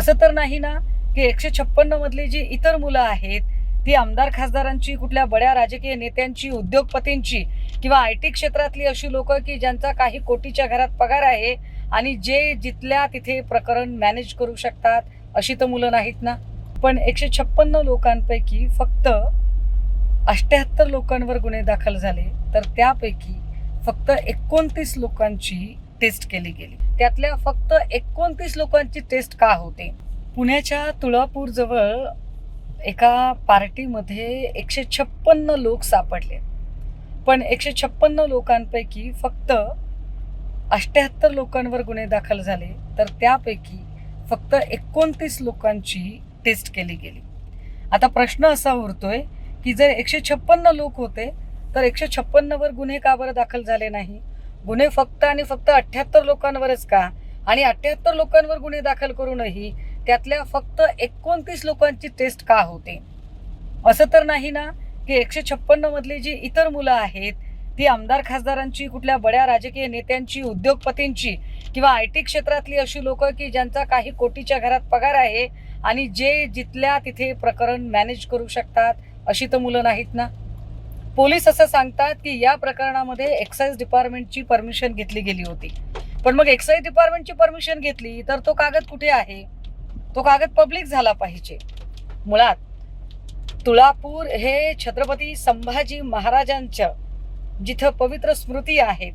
असं तर नाही ना की 156 मधली जी इतर मुलं आहेत ती आमदार खासदारांची, कुठल्या बड्या राजकीय नेत्यांची, उद्योगपतींची किंवा IT क्षेत्रातली अशी लोक की ज्यांचा काही कोटीच्या घरात पगार आहे आणि जे जिथल्या तिथे प्रकरण मॅनेज करू शकतात अशी तर मुलं नाहीत ना. पण 156 लोकांपैकी फक्त 78 लोकांवर गुन्हे दाखल झाले, तर त्यापैकी फक्त 29 लोकांची टेस्ट केली गेली. त्यातल्या फक्त 29 लोकांची टेस्ट का होते? पुण्याच्या तुळापूर जवळ एका पार्टीमध्ये 156 लोक सापडले, पण 156 लोकांपैकी फक्त 78 लोकांवर गुन्हे दाखल झाले, तर त्यापैकी फक्त 29 लोकांची टेस्ट केली गेली. आता प्रश्न असा उरतोय की जर 156 लोक होते तर 156 वर गुन्हे का बरं दाखल झाले नाही? गुन्हे फक्त आणि फक्त 78 लोकांवरच का? आणि 78 लोकांवर गुन्हे दाखल करूनही त्यातल्या फक्त 29 लोकांची टेस्ट का होते? असं तर नाही ना की 156 मधली जी इतर मुलं आहेत ती आमदार खासदारांची, कुठल्या बड्या राजकीय नेत्यांची, उद्योगपतींची किंवा IT क्षेत्रातली अशी लोक की ज्यांचा काही कोटीच्या घरात पगार आहे आणि जे जिथल्या तिथे प्रकरण मॅनेज करू शकतात अशी तर मुलं नाहीत ना. पोलीस असं सांगतात की या प्रकरणामध्ये एक्साईज डिपार्टमेंटची परमिशन घेतली गेली होती. पण मग एक्साईज डिपार्टमेंटची परमिशन घेतली तर तो कागद कुठे आहे? तो कागद पब्लिक झाला पाहिजे. मुळात तुळापूर हे छत्रपती संभाजी महाराजांच्या जिथं पवित्र स्मृती आहेत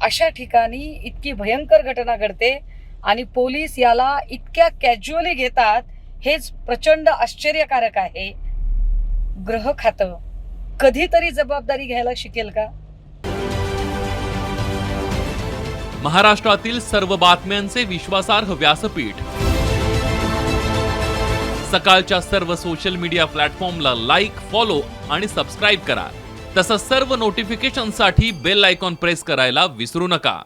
अशा ठिकाणी इतकी भयंकर घटना घडते आणि पोलीस याला इतक्या कॅज्युअली घेतात, हेच प्रचंड आश्चर्यकारक आहे. गृह खातं कधीतरी जबाबदारी घ्यायला शिकेल का? महाराष्ट्रातील सर्व बातम्यांचे विश्वासार्ह व्यासपीठ. सकाळच्या सर्व सोशल मीडिया प्लॅटफॉर्मला लाईक, फॉलो आणि सबस्क्राईब करा. तसंच सर्व नोटिफिकेशनसाठी बेल आयकॉन प्रेस करायला विसरू नका.